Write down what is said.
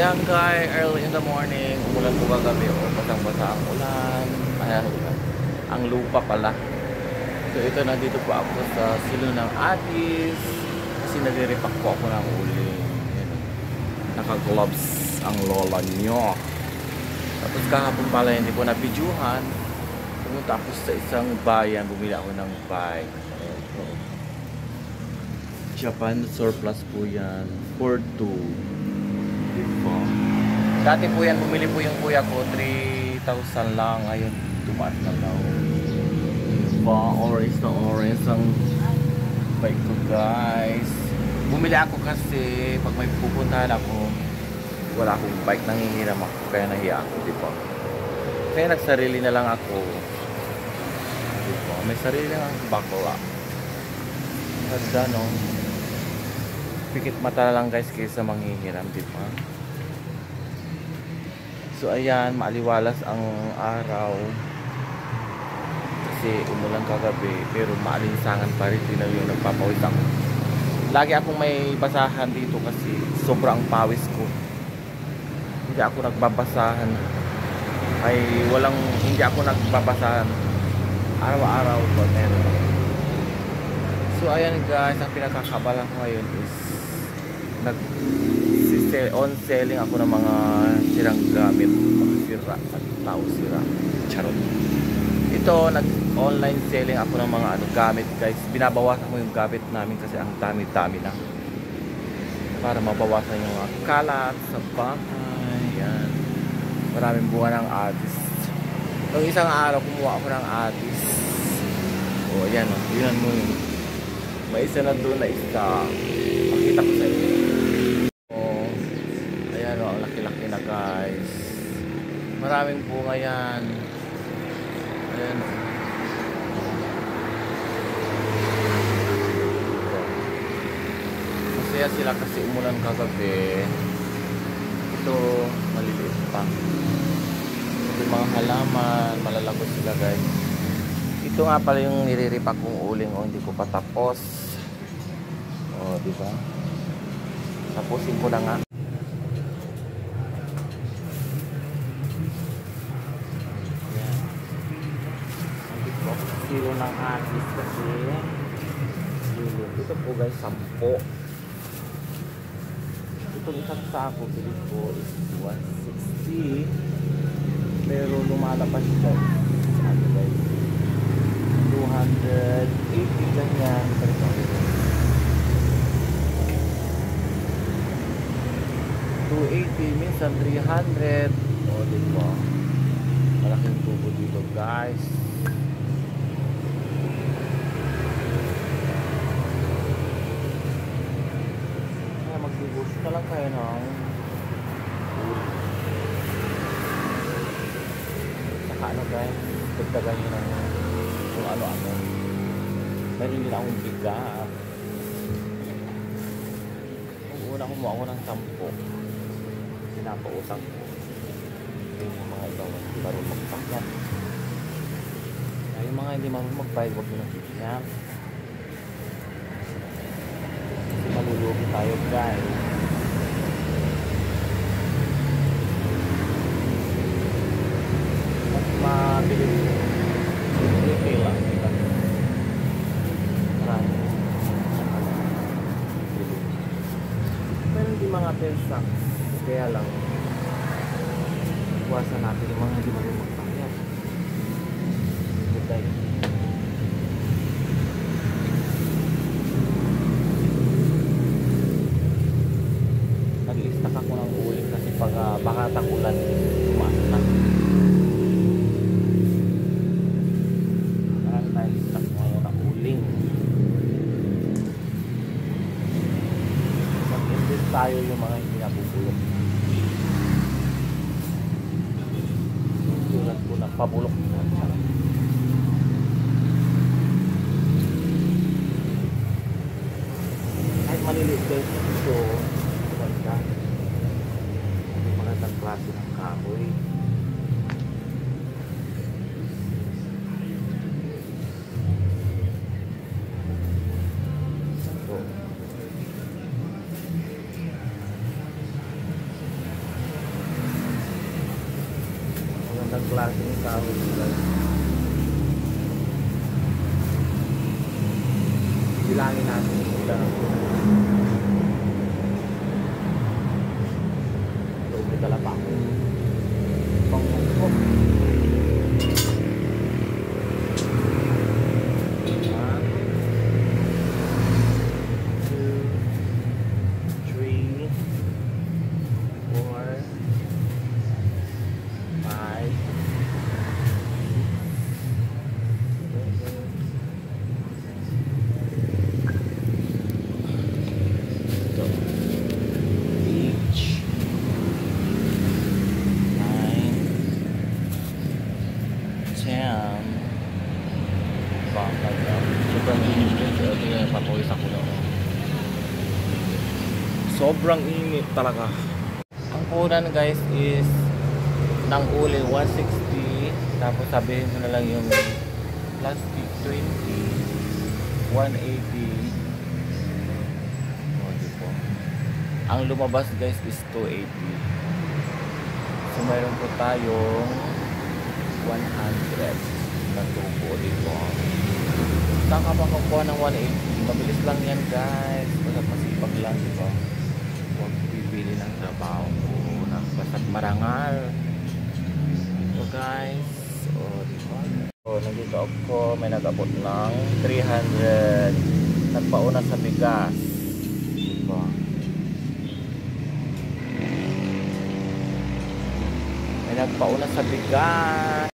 ayan guys, early in the morning, umulan po kagabi, basang-basa ang ulan. Ayan, ang lupa pala. So ito, nandito po ako sa silo ng Atis kasi nagre-repack po ako ng uling. Naka-gloves ang lola nyo. Tapos kahapon pala hindi ko na-videohan. Pumunta ako sa isang bayan, bumili ako ng bike. Japan surplus po yan, 4.2. Diba? Dati po yan, bumili po yung kuya ko 3,000 lang, ngayon tumaas na daw. Diba? Orange na orange ang bike ko guys. Bumili ako kasi pag may pupuntahan ako, wala akong bike, nangingiram ako, kaya nahiya ako, diba? Kaya nagsarili na lang ako, diba? May sarili lang ang bakla. Ganda, no? Pikit mata lang guys kaysa manghihiram, diba? So ayan, maaliwalas ang araw kasi umulan kagabi, pero maalinsangan pa rin. Tingnan yung nagpapawis ako. Lagi akong may basahan dito kasi sobrang pawis ko. Hindi ako nagbabasahan, hindi ako nagbabasahan araw-araw po meron. So ayan guys, ang pinakakabala ko ngayon is on selling ako ng mga sirang gamit, mga sira at tao sira, charot. Ito, nag-online selling ako ng mga gamit guys. Binabawasan ko yung gamit namin kasi ang dami-dami na, para mabawasan yung mga kalat sa bahay. Yan, maraming bunga ng Atis. Nung isang araw kumuha ako ng Atis. O ayan, yun mo yun. May isa na doon na isa, makita ko sa inyo. Ayan o, ang laki-laki na guys. Maraming bunga yan. Ayan o. Masaya sila kasi umulan kagabi. Ito, maliliit pa. Ito yung mga halaman, malalagos sila guys. Ito nga pala yung niriripak kong uling, o hindi ko pa tapos. O, diba? Tapusin ko na nga. Ayan. Nandito po ako sa silo ng Atis kasi ito po guys, 10. Itong isang sako, pilit ko is 160. Pero lumalabas siya. Ano guys? 280 ganyan. 280 minsan 300. O diba, malaking tubo dito guys. Kaya mag-divorce na lang kayo ng saka ano guys, dagdagan nyo ng kung ano-ano. Meron din akong bigat. Kung una kumuha ako ng 10, pinapautang ko. Yung mga iba hindi marunong magpakyan. Yung mga hindi marunong magbayad, huwag nyo nang bigyan. Kasi malulugi tayo guys. Mas mabilis retail lang, diba? Marami. Pero hindi mga pensa. Kaya lang iwasan natin yung mga hindi marunong magpakyan. Goodbye. Nag-i-stack ako ng uling kasi pag baka takulan, tumaas na. Marami tayong stack ngayon ng uling. Mag-invest tayo yung mga hindi nabubulok. Tulad po ng pabulok. Kahit maliliit guys, ito magandang klase ng kahoy. ibang klaseng sahod guys. Bilangin natin sila. May dala pa ako pangungkop. 10. Bakal na. Sobrang init guys. Ito yung patuloy sa kulo. Sobrang init talaga. Ang punan guys is ng uli 160. Tapos sabihin mo na lang yung plastic 20. 180. Diba? Ang lumabas guys is 280. So mayroon po tayong 100 na tubo dito. Saan ka pa kukuha ng 180? Mabilis lang yan guys. Basta masipag lang, diba? Huwag pipili ng trabaho na basta't marangal. So guys, diba? So nandito ako, may nag-abot ng 300. Nagpauna sa bigas. Diba? May nagpauna sa bigas.